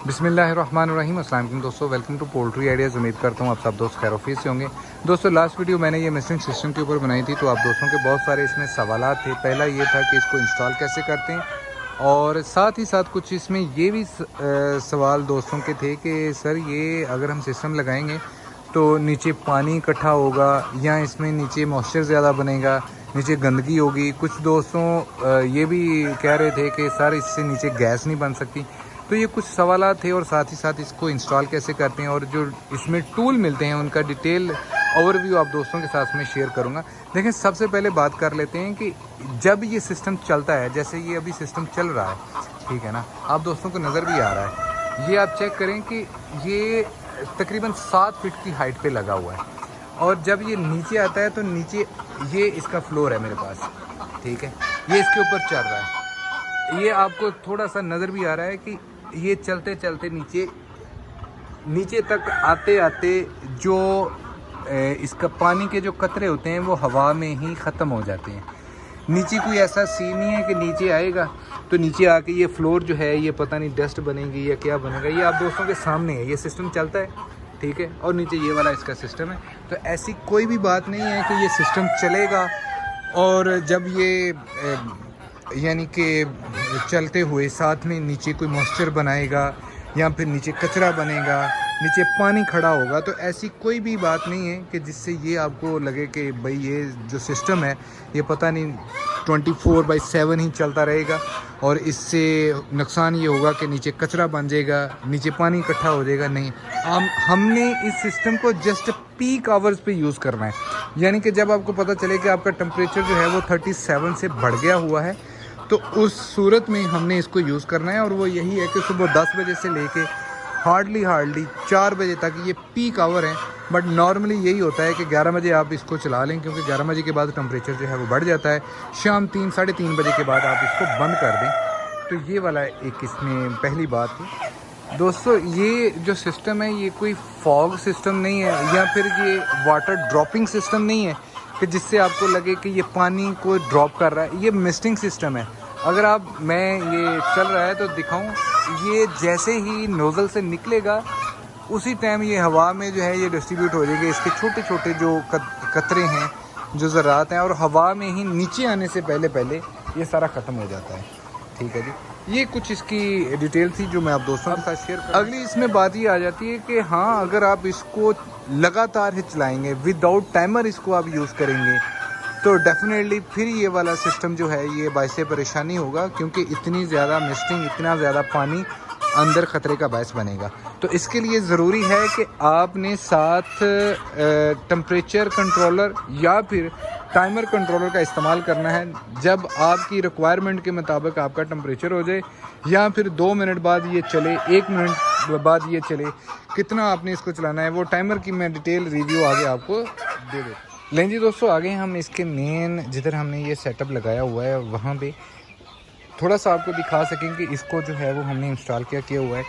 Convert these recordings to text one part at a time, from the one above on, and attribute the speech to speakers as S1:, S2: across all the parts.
S1: बिस्मिल्लाहिर्रहमानिर्रहीम। अस्सलाम वालेकुम दोस्तों, वेलकम टू पोल्ट्री आइडियाज़। उम्मीद करता हूँ आप सब दोस्त खैर ऑफिस से होंगे। दोस्तों लास्ट वीडियो मैंने ये मिस्टिंग सिस्टम के ऊपर बनाई थी, तो आप दोस्तों के बहुत सारे इसमें सवालात थे। पहला ये था कि इसको इंस्टॉल कैसे करते हैं, और साथ ही साथ कुछ इसमें ये भी सवाल दोस्तों के थे कि सर ये अगर हम सिस्टम लगाएंगे तो नीचे पानी इकट्ठा होगा या इसमें नीचे मॉइस्चर ज़्यादा बनेगा, नीचे गंदगी होगी। कुछ दोस्तों ये भी कह रहे थे कि सर इससे नीचे गैस नहीं बन सकती। तो ये कुछ सवालात थे, और साथ ही साथ इसको इंस्टॉल कैसे करते हैं और जो इसमें टूल मिलते हैं उनका डिटेल ओवरव्यू आप दोस्तों के साथ में शेयर करूंगा। देखें, सबसे पहले बात कर लेते हैं कि जब ये सिस्टम चलता है, जैसे ये अभी सिस्टम चल रहा है, ठीक है ना, आप दोस्तों को नज़र भी आ रहा है। ये आप चेक करें कि ये तकरीबन 7 फीट की हाइट पे लगा हुआ है, और जब ये नीचे आता है तो नीचे ये इसका फ्लोर है मेरे पास, ठीक है, ये इसके ऊपर चल रहा है। ये आपको थोड़ा सा नज़र भी आ रहा है कि ये चलते चलते नीचे तक आते आते जो इसका पानी के जो कतरे होते हैं वो हवा में ही ख़त्म हो जाते हैं। नीचे कोई ऐसा सीन नहीं है कि नीचे आएगा तो नीचे आके ये फ्लोर जो है ये पता नहीं डस्ट बनेगी या क्या बनेगा। ये आप दोस्तों के सामने है, ये सिस्टम चलता है, ठीक है, और नीचे ये वाला इसका सिस्टम है। तो ऐसी कोई भी बात नहीं है कि ये सिस्टम चलेगा और जब ये यानी कि चलते हुए साथ में नीचे कोई मॉइस्चर बनाएगा या फिर नीचे कचरा बनेगा, नीचे पानी खड़ा होगा। तो ऐसी कोई भी बात नहीं है कि जिससे ये आपको लगे कि भाई ये जो सिस्टम है ये पता नहीं 24/7 ही चलता रहेगा और इससे नुकसान ये होगा कि नीचे कचरा बन जाएगा, नीचे पानी इकट्ठा हो जाएगा। नहीं, हमने इस सिस्टम को जस्ट पीक आवर्स पे यूज़ करना है, यानी कि जब आपको पता चले कि आपका टेम्परेचर जो है वो 37 से बढ़ गया हुआ है, तो उस सूरत में हमने इसको यूज़ करना है। और वो यही है कि सुबह 10 बजे से लेके हार्डली 4 बजे तक ये पीक आवर है। बट नॉर्मली यही होता है कि 11 बजे आप इसको चला लें, क्योंकि 11 बजे के बाद टेम्परेचर जो है वो बढ़ जाता है। शाम 3-3:30 बजे के बाद आप इसको बंद कर दें। तो ये वाला एक इसमें पहली बात है। दोस्तों ये जो सिस्टम है ये कोई फॉग सिस्टम नहीं है या फिर ये वाटर ड्रॉपिंग सिस्टम नहीं है कि जिससे आपको लगे कि ये पानी को ड्रॉप कर रहा है। ये मिस्टिंग सिस्टम है। अगर मैं ये चल रहा है तो दिखाऊं, ये जैसे ही नोज़ल से निकलेगा उसी टाइम ये हवा में जो है ये डिस्ट्रीब्यूट हो जाएगी। इसके छोटे छोटे जो कतरे हैं, जो ज़रात हैं, और हवा में ही नीचे आने से पहले ये सारा ख़त्म हो जाता है, ठीक है जी। ये कुछ इसकी डिटेल थी जो मैं आप दोस्तों के साथ शेयर कर। अगली इसमें बात ये आ जाती है कि हाँ, अगर आप इसको लगातार ही चलाएँगे, विदाउट टाइमर इसको आप यूज़ करेंगे, तो डेफिनेटली फिर ये वाला सिस्टम जो है ये बायस परेशानी होगा, क्योंकि इतनी ज़्यादा मिस्टिंग, इतना ज़्यादा पानी अंदर ख़तरे का बायस बनेगा। तो इसके लिए ज़रूरी है कि आपने साथ टेम्परेचर कंट्रोलर या फिर टाइमर कंट्रोलर का इस्तेमाल करना है। जब आपकी रिक्वायरमेंट के मुताबिक आपका टेम्परेचर हो जाए, या फिर 2 मिनट बाद ये चले, 1 मिनट बाद ये चले, कितना आपने इसको चलाना है वो टाइमर की मैं डिटेल रिव्यू आगे आपको दे देता। लें जी दोस्तों, आगे हम इसके मेन जिधर हमने ये सेटअप लगाया हुआ है वहाँ पे थोड़ा सा आपको दिखा सकें कि इसको जो है वो हमने इंस्टॉल किया हुआ है।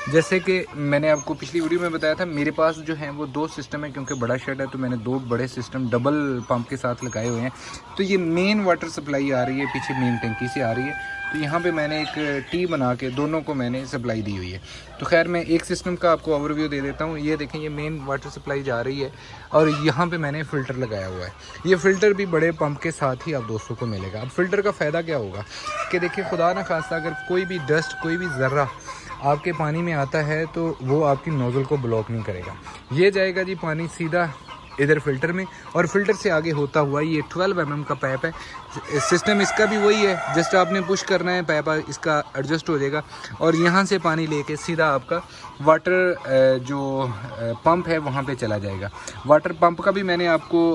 S1: जैसे कि मैंने आपको पिछली वीडियो में बताया था, मेरे पास जो है वो 2 सिस्टम है, क्योंकि बड़ा शेड है तो मैंने 2 बड़े सिस्टम डबल पंप के साथ लगाए हुए हैं। तो ये मेन वाटर सप्लाई आ रही है, पीछे मेन टंकी से आ रही है। तो यहाँ पे मैंने एक टी बना के दोनों को मैंने सप्लाई दी हुई है। तो खैर मैं एक सिस्टम का आपको ओवरव्यू दे देता हूँ। ये देखें, ये मेन वाटर सप्लाई जा रही है और यहाँ पे मैंने फ़िल्टर लगाया हुआ है। ये फ़िल्टर भी बड़े पंप के साथ ही आप दोस्तों को मिलेगा। अब फ़िल्टर का फ़ायदा क्या होगा कि देखिए, खुदा ना खास्ता अगर कोई भी डस्ट, कोई भी ज़र्रा आपके पानी में आता है तो वो आपकी नोज़ल को ब्लॉक नहीं करेगा। ये जाएगा जी पानी सीधा इधर फ़िल्टर में, और फ़िल्टर से आगे होता हुआ ये 12 mm का पाइप है। सिस्टम इसका भी वही है, जस्ट आपने पुश करना है, पाइप इसका एडजस्ट हो जाएगा और यहाँ से पानी लेके सीधा आपका वाटर जो पंप है वहाँ पे चला जाएगा। वाटर पंप का भी मैंने आपको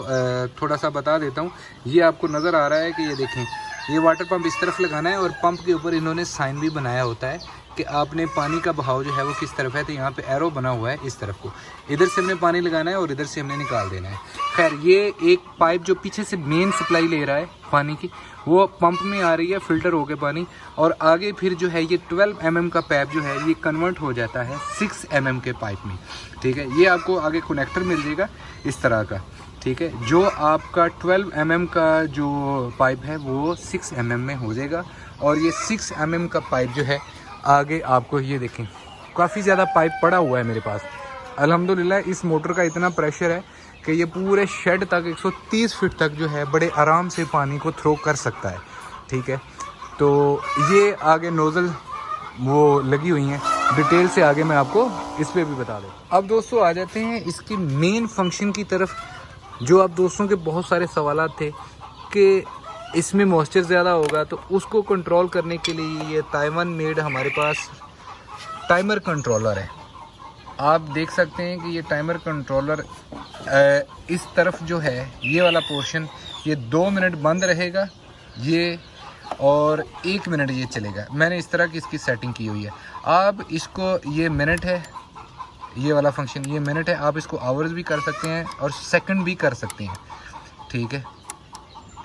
S1: थोड़ा सा बता देता हूँ। ये आपको नज़र आ रहा है कि ये देखें, ये वाटर पंप इस तरफ लगाना है और पंप के ऊपर इन्होंने साइन भी बनाया होता है कि आपने पानी का बहाव जो है वो किस तरफ है। तो यहाँ पे एरो बना हुआ है इस तरफ को, इधर से हमने पानी लगाना है और इधर से हमने निकाल देना है। खैर ये एक पाइप जो पीछे से मेन सप्लाई ले रहा है पानी की, वो पंप में आ रही है फ़िल्टर होके पानी, और आगे फिर जो है ये 12 mm का पाइप जो है ये कन्वर्ट हो जाता है 6 mm के पाइप में, ठीक है। ये आपको आगे कनेक्टर मिल जाएगा इस तरह का, ठीक है। जो आपका 12 mm का जो पाइप है वो 6 mm में हो जाएगा, और ये 6 mm का पाइप जो है आगे आपको ये देखें काफ़ी ज़्यादा पाइप पड़ा हुआ है मेरे पास। अल्हम्दुलिल्लाह इस मोटर का इतना प्रेशर है कि ये पूरे शेड तक 130 फीट तक जो है बड़े आराम से पानी को थ्रो कर सकता है। ठीक है, तो ये आगे नोज़ल वो लगी हुई हैं, डिटेल से आगे मैं आपको इस पर भी बता दूँ। अब दोस्तों आ जाते हैं इसकी मेन फंक्शन की तरफ। जो आप दोस्तों के बहुत सारे सवाल थे कि इसमें मॉइस्चर ज़्यादा होगा, तो उसको कंट्रोल करने के लिए ये ताइवान मेड हमारे पास टाइमर कंट्रोलर है। आप देख सकते हैं कि ये टाइमर कंट्रोलर इस तरफ जो है ये वाला पोर्शन, ये 2 मिनट बंद रहेगा ये, और 1 मिनट ये चलेगा। मैंने इस तरह की इसकी सेटिंग की हुई है। आप इसको, ये मिनट है ये वाला फंक्शन, ये मिनट है, आप इसको आवर्स भी कर सकते हैं और सेकंड भी कर सकते हैं। ठीक है,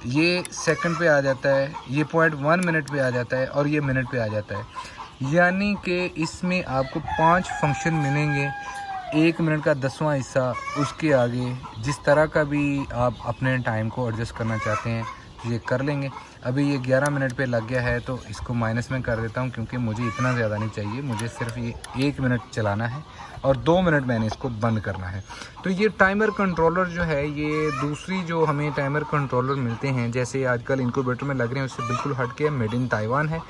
S1: ये सेकंड पे आ जाता है, ये 0.1 मिनट पे आ जाता है और ये मिनट पे आ जाता है। यानी कि इसमें आपको 5 फंक्शन मिलेंगे, 1 मिनट का 10वां हिस्सा, उसके आगे जिस तरह का भी आप अपने टाइम को एडजस्ट करना चाहते हैं ये कर लेंगे। अभी ये 11 मिनट पे लग गया है तो इसको माइनस में कर देता हूँ, क्योंकि मुझे इतना ज़्यादा नहीं चाहिए, मुझे सिर्फ ये 1 मिनट चलाना है और 2 मिनट मैंने इसको बंद करना है। तो ये टाइमर कंट्रोलर जो है, ये दूसरी जो हमें टाइमर कंट्रोलर मिलते हैं जैसे आजकल इनक्यूबेटर में लग रहे हैं, उससे बिल्कुल हट के मेड इन ताइवान है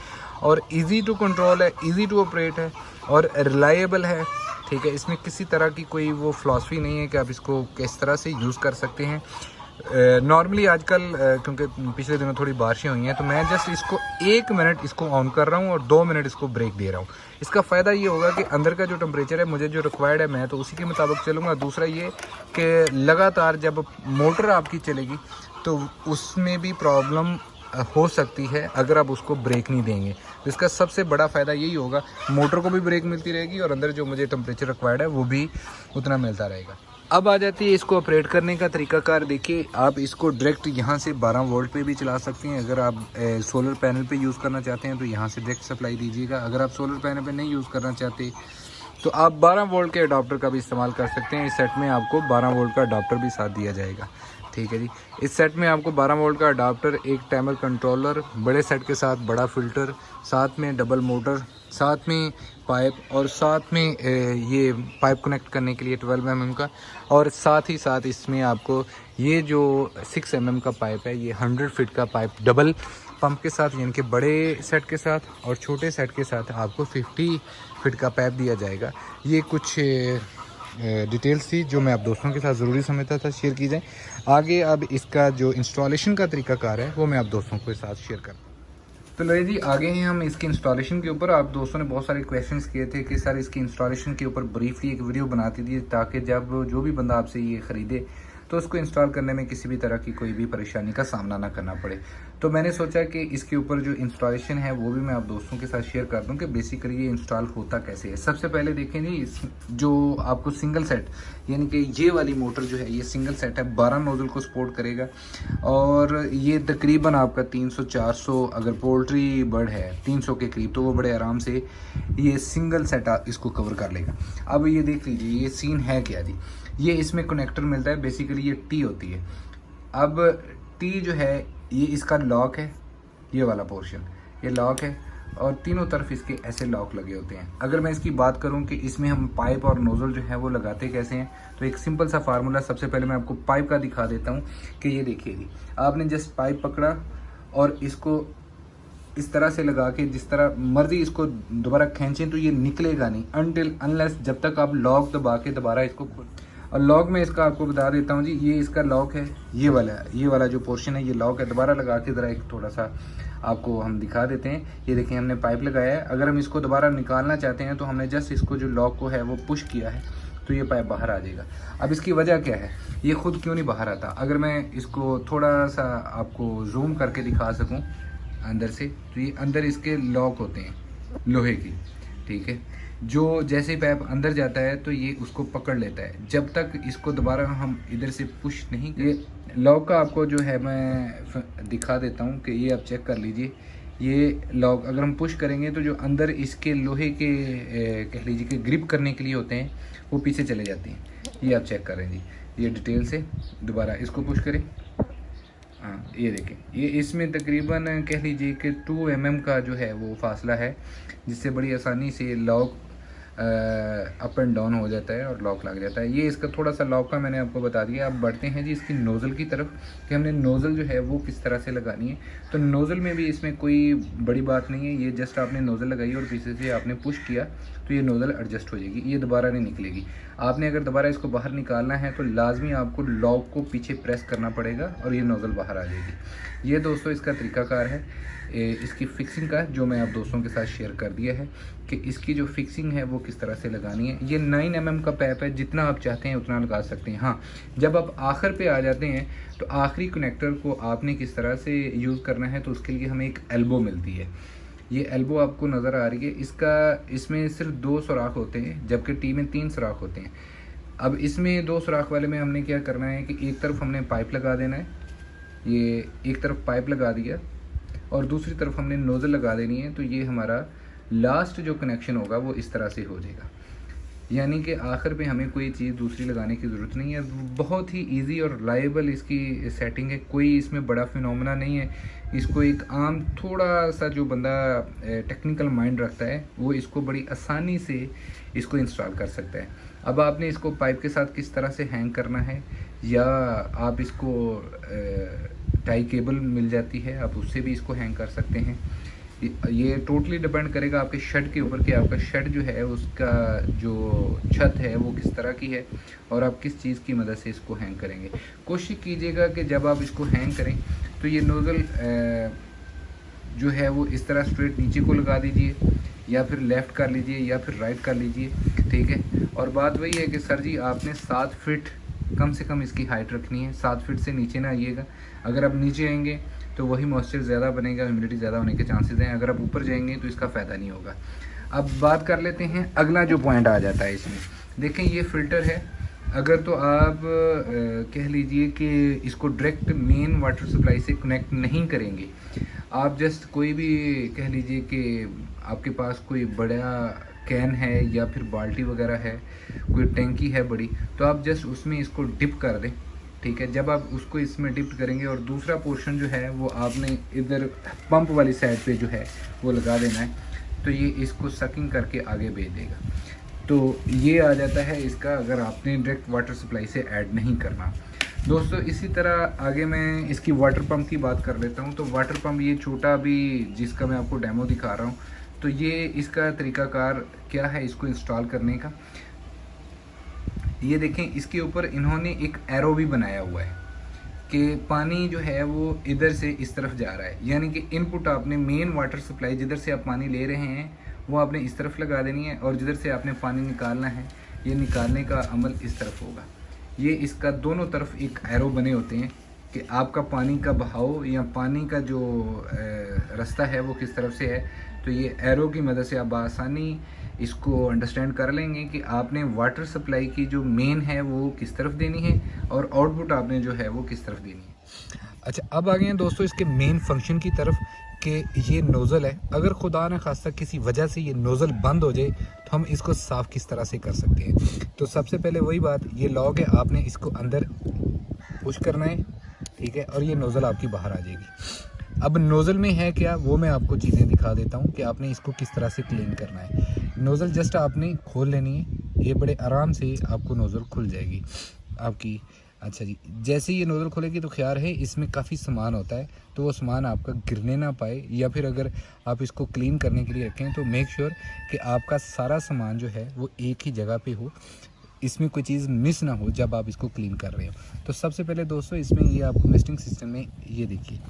S1: और इजी टू कंट्रोल है, इजी टू ऑपरेट है और रिलायबल है। ठीक है, इसमें किसी तरह की कोई वो फिलॉसफी नहीं है कि आप इसको किस तरह से यूज़ कर सकते हैं। नॉर्मली आजकल क्योंकि पिछले दिनों थोड़ी बारिशें हुई हैं, तो मैं जस्ट इसको 1 मिनट इसको ऑन कर रहा हूँ और 2 मिनट इसको ब्रेक दे रहा हूँ। इसका फ़ायदा ये होगा कि अंदर का जो टेम्परेचर है मुझे जो रिक्वायर्ड है मैं तो उसी के मुताबिक चलूँगा। दूसरा ये कि लगातार जब मोटर आपकी चलेगी तो उसमें भी प्रॉब्लम हो सकती है अगर आप उसको ब्रेक नहीं देंगे। तो इसका सबसे बड़ा फ़ायदा यही होगा, मोटर को भी ब्रेक मिलती रहेगी और अंदर जो मुझे टेम्परेचर रिक्वायर्ड है वो भी उतना मिलता रहेगा। अब आ जाती है इसको ऑपरेट करने का तरीकाकार। देखिए, आप इसको डायरेक्ट यहाँ से 12 वोल्ट पे भी चला सकते हैं। अगर आप सोलर पैनल पे यूज़ करना चाहते हैं तो यहाँ से डायरेक्ट सप्लाई दीजिएगा। अगर आप सोलर पैनल पे नहीं यूज़ करना चाहते तो आप 12 वोल्ट के अडाप्टर का भी इस्तेमाल कर सकते हैं। इस सेट में आपको 12 वोल्ट का अडाप्टर भी साथ दिया जाएगा। ठीक है जी, इस सेट में आपको 12 वोल्ट का अडाप्टर, एक टाइमर कंट्रोलर, बड़े सेट के साथ बड़ा फ़िल्टर, साथ में डबल मोटर, साथ में पाइप और साथ में ये पाइप कनेक्ट करने के लिए 12 mm का, और साथ ही साथ इसमें आपको ये जो 6 mm का पाइप है, ये 100 फीट का पाइप डबल पंप के साथ, यानी कि बड़े सेट के साथ और छोटे सेट के साथ आपको 50 फीट का पाइप दिया जाएगा। ये कुछ डिटेल्स थी जो मैं आप दोस्तों के साथ ज़रूरी समझता था शेयर की जाए। आगे अब इसका जो इंस्टॉलेशन का तरीकाकार है वो मैं आप दोस्तों के साथ शेयर करता हूँ। तो लो जी, आगे हैं हम इसके इंस्टॉलेशन के ऊपर। आप दोस्तों ने बहुत सारे क्वेश्चंस किए थे कि सर इसकी इंस्टॉलेशन के ऊपर ब्रीफली एक वीडियो बनाती थी, ताकि जब जो भी बंदा आपसे ये ख़रीदे तो उसको इंस्टॉल करने में किसी भी तरह की कोई भी परेशानी का सामना ना करना पड़े। तो मैंने सोचा कि इसके ऊपर जो इंस्टॉलेशन है वो भी मैं आप दोस्तों के साथ शेयर कर दूं कि बेसिकली ये इंस्टॉल होता कैसे है। सबसे पहले देखें जी, इस जो आपको सिंगल सेट, यानी कि ये वाली मोटर जो है ये सिंगल सेट है, 12 नोजल को सपोर्ट करेगा और ये तकरीबन आपका 300-400, अगर पोल्ट्री बर्ड है 300 के करीब, तो वो बड़े आराम से ये सिंगल सेट इसको कवर कर लेगा। अब ये देख लीजिए ये सीन है क्या जी, ये इसमें कनेक्टर मिलता है, बेसिकली ये टी होती है। अब टी जो है ये इसका लॉक है, ये वाला पोर्शन ये लॉक है और तीनों तरफ इसके ऐसे लॉक लगे होते हैं। अगर मैं इसकी बात करूं कि इसमें हम पाइप और नोज़ल जो है वो लगाते कैसे हैं, तो एक सिंपल सा फार्मूला, सबसे पहले मैं आपको पाइप का दिखा देता हूं कि ये देखिए जी, आपने जस्ट पाइप पकड़ा और इसको इस तरह से लगा के जिस तरह मर्जी इसको दोबारा खींचें तो ये निकलेगा नहीं अनटिल अनलेस जब तक आप लॉक दबा के दोबारा इसको खोल। और लॉक में इसका आपको बता देता हूँ जी, ये इसका लॉक है, ये वाला जो पोर्शन है ये लॉक है। दोबारा लगा के ज़रा एक थोड़ा सा आपको हम दिखा देते हैं। ये देखिए हमने पाइप लगाया है, अगर हम इसको दोबारा निकालना चाहते हैं तो हमने जस्ट इसको जो लॉक को है वो पुश किया है तो ये पाइप बाहर आ जाएगा। अब इसकी वजह क्या है, ये खुद क्यों नहीं बाहर आता, अगर मैं इसको थोड़ा सा आपको जूम करके दिखा सकूँ अंदर से, तो ये अंदर इसके लॉक होते हैं लोहे की। ठीक है, जो जैसे ही पाइप अंदर जाता है तो ये उसको पकड़ लेता है, जब तक इसको दोबारा हम इधर से पुश नहीं। ये लॉक का आपको जो है मैं दिखा देता हूँ कि ये आप चेक कर लीजिए, ये लॉक अगर हम पुश करेंगे तो जो अंदर इसके लोहे के कह लीजिए कि ग्रिप करने के लिए होते हैं वो पीछे चले जाते हैं। ये आप चेक करें जी, ये डिटेल से दोबारा इसको पुश करें, हाँ ये देखें, ये इसमें तकरीबन कह लीजिए कि 2 mm का जो है वो फासला है, जिससे बड़ी आसानी से लॉक अप एंड डाउन हो जाता है और लॉक लग जाता है। ये इसका थोड़ा सा लॉक का मैंने आपको बता दिया। अब बढ़ते हैं जी इसकी नोज़ल की तरफ कि हमने नोज़ल जो है वो किस तरह से लगानी है। तो नोज़ल में भी इसमें कोई बड़ी बात नहीं है, ये जस्ट आपने नोज़ल लगाई और पीछे से आपने पुश किया तो ये नोज़ल एडजस्ट हो जाएगी, ये दोबारा नहीं निकलेगी। आपने अगर दोबारा इसको बाहर निकालना है तो लाजमी आपको लॉक को पीछे प्रेस करना पड़ेगा और ये नोज़ल बाहर आ जाएगी। ये दोस्तों इसका तरीकाकार है इसकी फ़िक्सिंग का, जो मैं आप दोस्तों के साथ शेयर कर दिया है कि इसकी जो फिक्सिंग है वो किस तरह से लगानी है। ये 9 mm का पैप है, जितना आप चाहते हैं उतना लगा सकते हैं। हाँ, जब आप आखिर पे आ जाते हैं तो आखिरी कनेक्टर को आपने किस तरह से यूज़ करना है, तो उसके लिए हमें एक एल्बो मिलती है। ये एल्बो आपको नज़र आ रही है, इसमें सिर्फ 2 सुराख होते हैं जबकि टी में 3 सुराख होते हैं। अब इसमें 2 सुराख वाले में हमने क्या करना है कि एक तरफ हमने पाइप लगा देना है, ये एक तरफ पाइप लगा दिया और दूसरी तरफ हमने नोज़ल लगा देनी है। तो ये हमारा लास्ट जो कनेक्शन होगा वो इस तरह से हो जाएगा, यानी कि आखिर पे हमें कोई चीज़ दूसरी लगाने की ज़रूरत नहीं है। बहुत ही इजी और रिलायबल इसकी सेटिंग है, कोई इसमें बड़ा फिनोमेना नहीं है। इसको एक आम थोड़ा सा जो बंदा टेक्निकल माइंड रखता है वो इसको बड़ी आसानी से इसको इंस्टॉल कर सकता है। अब आपने इसको पाइप के साथ किस तरह से हैंग करना है, या आप इसको टाई केबल मिल जाती है, आप उससे भी इसको हैंग कर सकते हैं। ये टोटली डिपेंड करेगा आपके शेड के ऊपर कि आपका शेड जो है उसका जो छत है वो किस तरह की है और आप किस चीज़ की मदद से इसको हैंग करेंगे। कोशिश कीजिएगा कि जब आप इसको हैंग करें तो ये नोज़ल जो है वो इस तरह स्ट्रेट नीचे को लगा दीजिए, या फिर लेफ़्ट कर लीजिए या फिर राइट कर लीजिए, ठीक है। और बात वही है कि सर जी आपने 7 फीट कम से कम इसकी हाइट रखनी है, 7 फीट से नीचे ना आइएगा। अगर आप नीचे आएंगे तो वही मॉइस्चर ज़्यादा बनेगा, ह्यूमिडिटी ज़्यादा होने के चांसेस हैं। अगर आप ऊपर जाएंगे तो इसका फ़ायदा नहीं होगा। अब बात कर लेते हैं अगला जो पॉइंट आ जाता है इसमें। देखें ये फ़िल्टर है, अगर तो आप कह लीजिए कि इसको डायरेक्ट मेन वाटर सप्लाई से कनेक्ट नहीं करेंगे, आप जस्ट कोई भी कह लीजिए कि आपके पास कोई बड़ा कैन है या फिर बाल्टी वगैरह है, कोई टैंकी है बड़ी, तो आप जस्ट उसमें इसको डिप कर दें, ठीक है। जब आप उसको इसमें डिप करेंगे और दूसरा पोर्शन जो है वो आपने इधर पंप वाली साइड पे जो है वो लगा देना है, तो ये इसको सकिंग करके आगे भेज देगा। तो ये आ जाता है इसका, अगर आपने डायरेक्ट वाटर सप्लाई से ऐड नहीं करना। दोस्तों इसी तरह आगे मैं इसकी वाटर पंप की बात कर लेता हूँ। तो वाटर पंप ये छोटा भी जिसका मैं आपको डेमो दिखा रहा हूँ, तो ये इसका तरीकाकार क्या है इसको इंस्टॉल करने का। ये देखें इसके ऊपर इन्होंने एक एरो भी बनाया हुआ है कि पानी जो है वो इधर से इस तरफ जा रहा है, यानी कि इनपुट आपने मेन वाटर सप्लाई जिधर से आप पानी ले रहे हैं वो आपने इस तरफ लगा देनी है, और जिधर से आपने पानी निकालना है ये निकालने का अमल इस तरफ होगा। ये इसका दोनों तरफ एक एरो बने होते हैं कि आपका पानी का बहाव या पानी का जो रास्ता है वो किस तरफ से है। तो ये एरो की मदद से आप आसानी इसको अंडरस्टैंड कर लेंगे कि आपने वाटर सप्लाई की जो मेन है वो किस तरफ देनी है और आउटपुट आपने जो है वो किस तरफ देनी है। अच्छा, अब आ गए हैं दोस्तों इसके मेन फंक्शन की तरफ कि ये नोज़ल है, अगर खुदा न खास्ता किसी वजह से ये नोज़ल बंद हो जाए तो हम इसको साफ़ किस तरह से कर सकते हैं। तो सबसे पहले वही बात, ये लॉक है, आपने इसको अंदर पुश करना है, ठीक है, और ये नोज़ल आपकी बाहर आ जाएगी। अब नोज़ल में है क्या वो मैं आपको चीज़ें दिखा देता हूँ कि आपने इसको किस तरह से क्लीन करना है। नोज़ल जस्ट आपने खोल लेनी है, ये बड़े आराम से आपको नोज़ल खुल जाएगी आपकी। अच्छा जी, जैसे ये नोज़ल खोलेगी तो ख्याल है इसमें काफ़ी सामान होता है, तो वो सामान आपका गिरने ना पाए, या फिर अगर आप इसको क्लीन करने के लिए रखें तो मेक श्योर कि आपका सारा सामान जो है वो एक ही जगह पे हो, इसमें कोई चीज़ मिस ना हो जब आप इसको क्लीन कर रहे हो। तो सबसे पहले दोस्तों इसमें ये आपको मिस्टिंग सिस्टम में ये देखिए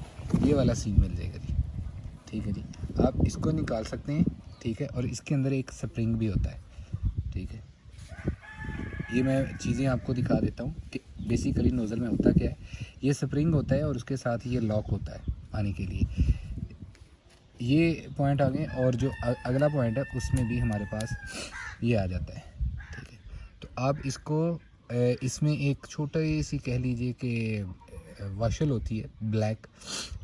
S1: ये वाला सील मिल जाएगा जी, ठीक है जी, आप इसको निकाल सकते हैं, ठीक है। और इसके अंदर एक स्प्रिंग भी होता है, ठीक है। ये मैं चीज़ें आपको दिखा देता हूँ कि बेसिकली नोज़ल में होता क्या है। ये स्प्रिंग होता है और उसके साथ ये लॉक होता है पानी के लिए। ये पॉइंट आ गए, और जो अगला पॉइंट है उसमें भी हमारे पास ये आ जाता है, ठीक है। तो आप इसको इसमें एक छोटी सी कह लीजिए कि वाशल होती है ब्लैक,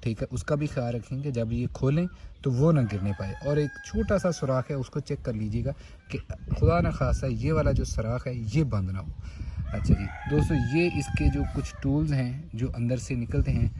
S1: ठीक है, उसका भी ख्याल रखेंगे जब ये खोलें तो वो ना गिरने पाए। और एक छोटा सा सुराख है उसको चेक कर लीजिएगा कि खुदा न खासा ये वाला जो सुराख है ये बंद ना हो। अच्छा जी दोस्तों, ये इसके जो कुछ टूल्स हैं जो अंदर से निकलते हैं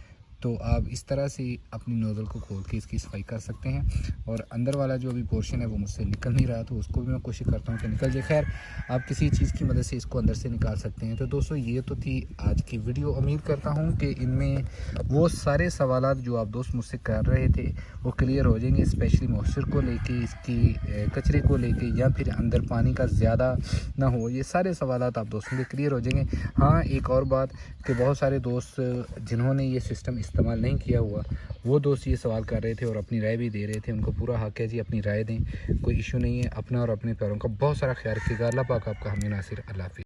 S1: तो आप इस तरह से अपनी नोज़ल को खोल के इसकी सफाई कर सकते हैं। और अंदर वाला जो अभी पोर्शन है वो मुझसे निकल नहीं रहा, तो उसको भी मैं कोशिश करता हूँ कि निकल जाए। खैर आप किसी चीज़ की मदद से इसको अंदर से निकाल सकते हैं। तो दोस्तों ये तो थी आज की वीडियो। उम्मीद करता हूँ कि इनमें वो सारे सवालात जो आप दोस्त मुझसे कर रहे थे वो क्लियर हो जाएंगे, स्पेशली मॉइस्चर को लेके, इसकी कचरे को लेके, या फिर अंदर पानी का ज़्यादा ना हो, ये सारे सवालात आप दोस्तों के क्लियर हो जाएंगे। हाँ एक और बात कि बहुत सारे दोस्त जिन्होंने ये सिस्टम इस्तेमाल नहीं किया हुआ वो दोस्त ये सवाल कर रहे थे और अपनी राय भी दे रहे थे, उनको पूरा हक है जी, अपनी राय दें, कोई इशू नहीं है। अपना और अपने प्यारों का बहुत सारा ख्याल रखिएगा। अल्लाह पाक आपका हमें नासिर। अल्लाह हाफ़िज़।